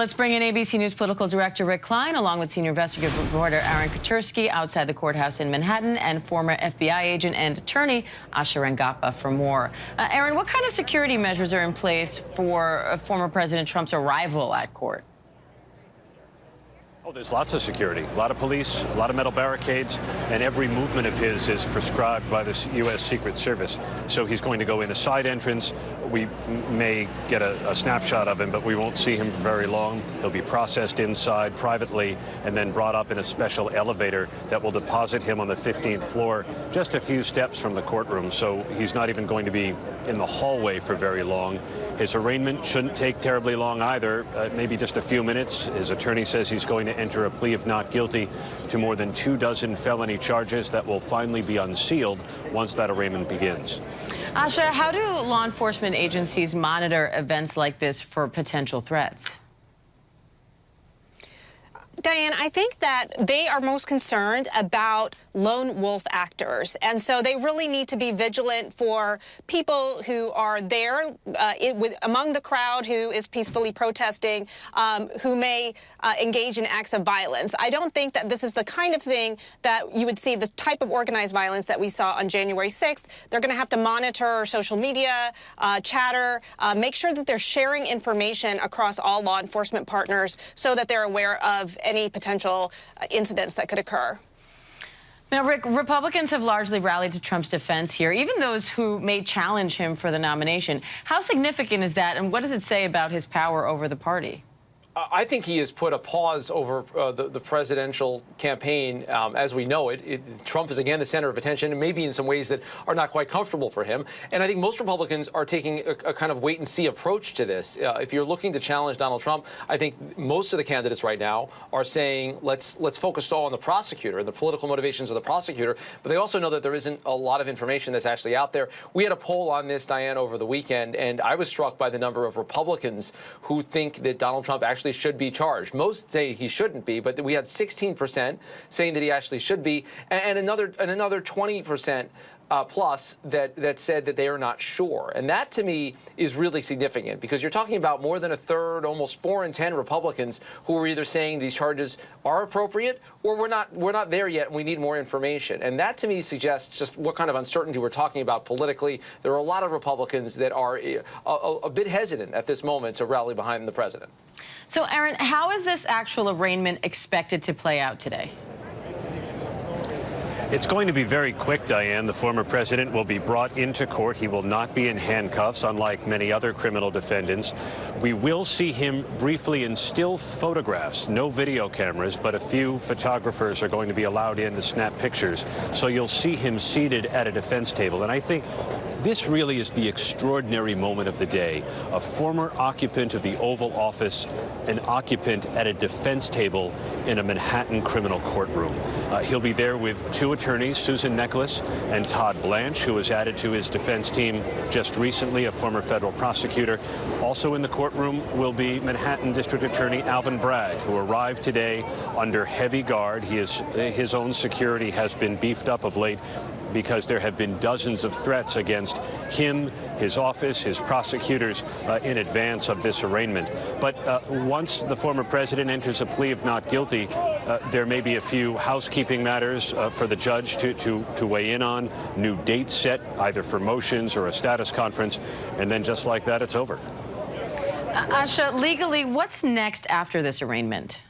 Let's bring in ABC News political director Rick Klein, along with senior investigative reporter Aaron outside the courthouse in Manhattan, and former FBI agent and attorney Asha Rangappa for more. Aaron, what kind of security measures are in place for former President Trump's arrival at court? Oh, there's lots of security, a lot of police, a lot of metal barricades, and every movement of his is prescribed by the U.S. Secret Service. So he's going to go in a side entrance. We may get a snapshot of him, but we won't see him for very long. He'll be processed inside privately and then brought up in a special elevator that will deposit him on the 15th floor, just a few steps from the courtroom. So he's not even going to be in the hallway for very long. His arraignment shouldn't take terribly long either, maybe just a few minutes. His attorney says he's going to enter a plea of not guilty to more than 24 felony charges that will finally be unsealed once that arraignment begins. Asha, how do law enforcement agencies monitor events like this for potential threats? Diane, I think that they are most concerned about lone wolf actors. And so they really need to be vigilant for people who are there among the crowd who is peacefully protesting, who may engage in acts of violence. I don't think that this is the kind of thing that you would see, the type of organized violence that we saw on January 6th. They're going to have to monitor social media, chatter, make sure that they're sharing information across all law enforcement partners so that they're aware of any potential incidents that could occur. Now, Rick, Republicans have largely rallied to Trump's defense here, even those who may challenge him for the nomination. How significant is that, and what does it say about his power over the party? I think he has put a pause over the presidential campaign as we know it. Trump is again the center of attention, and maybe in some ways that are not quite comfortable for him. And I think most Republicans are taking a kind of wait-and-see approach to this. If you're looking to challenge Donald Trump, I think most of the candidates right now are saying let's focus all on the prosecutor and the political motivations of the prosecutor. But they also know that there isn't a lot of information that's actually out there. We had a poll on this, Diane, over the weekend, and I was struck by the number of Republicans who think that Donald Trump actually should be charged. Most say he shouldn't be, but we had 16% saying that he actually should be, and another 20% plus that said that they are not sure. And that, to me, is really significant, because you're talking about more than a third, almost 4 in 10 Republicans who are either saying these charges are appropriate or we're not there yet and we need more information. And that, to me, suggests just what kind of uncertainty we're talking about politically. There are a lot of Republicans that are a bit hesitant at this moment to rally behind the president. So, Aaron, how is this actual arraignment expected to play out today? It's going to be very quick, Diane. The former president will be brought into court. He will not be in handcuffs, unlike many other criminal defendants. We will see him briefly in still photographs, no video cameras, but a few photographers are going to be allowed in to snap pictures. So you'll see him seated at a defense table. And I think this really is the extraordinary moment of the day. A former occupant of the Oval Office, an occupant at a defense table in a Manhattan criminal courtroom. He'll be there with 2 attorneys, Susan Nicholas and Todd Blanche, who was added to his defense team just recently, a former federal prosecutor. Also in the courtroom will be Manhattan District Attorney Alvin Bragg, who arrived today under heavy guard. His own security has been beefed up of late because there have been dozens of threats against him, his office, his prosecutors in advance of this arraignment. But once the former president enters a plea of not guilty, there may be a few housekeeping matters for the judge to weigh in on, new dates set, either for motions or a status conference, and then just like that, it's over. Asha, legally, what's next after this arraignment?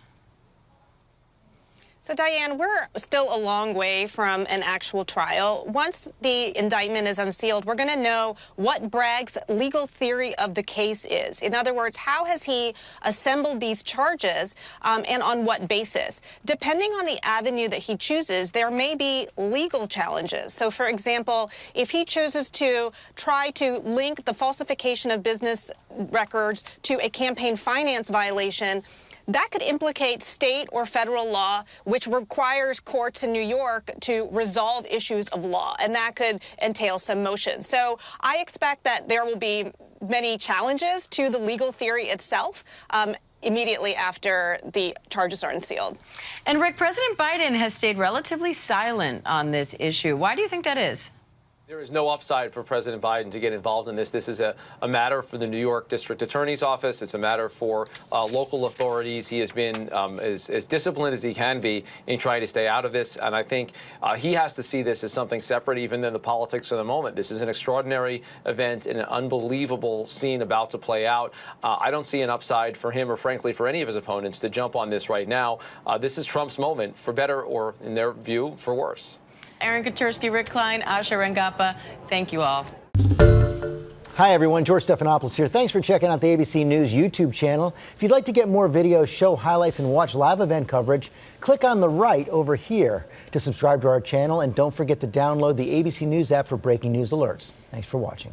So, Diane, we're still a long way from an actual trial. Once the indictment is unsealed, we're going to know what Bragg's legal theory of the case is. In other words, how has he assembled these charges and on what basis? Depending on the avenue that he chooses, there may be legal challenges. So, for example, if he chooses to try to link the falsification of business records to a campaign finance violation, that could implicate state or federal law, which requires courts in New York to resolve issues of law, and that could entail some motion. So I expect that there will be many challenges to the legal theory itself immediately after the charges are unsealed. And Rick, President Biden has stayed relatively silent on this issue. Why do you think that is? There is no upside for President Biden to get involved in this. This is a matter for the New York District Attorney's Office. It's a matter for local authorities. He has been as disciplined as he can be in trying to stay out of this. And I think he has to see this as something separate even than the politics of the moment. This is an extraordinary event and an unbelievable scene about to play out. I don't see an upside for him or, frankly, for any of his opponents to jump on this right now. This is Trump's moment, for better or, in their view, for worse. Aaron Katersky, Rick Klein, Asha Rangappa, thank you all. Hi, everyone. George Stephanopoulos here. Thanks for checking out the ABC News YouTube channel. If you'd like to get more videos, show highlights, and watch live event coverage, click on the right over here to subscribe to our channel. And don't forget to download the ABC News app for breaking news alerts. Thanks for watching.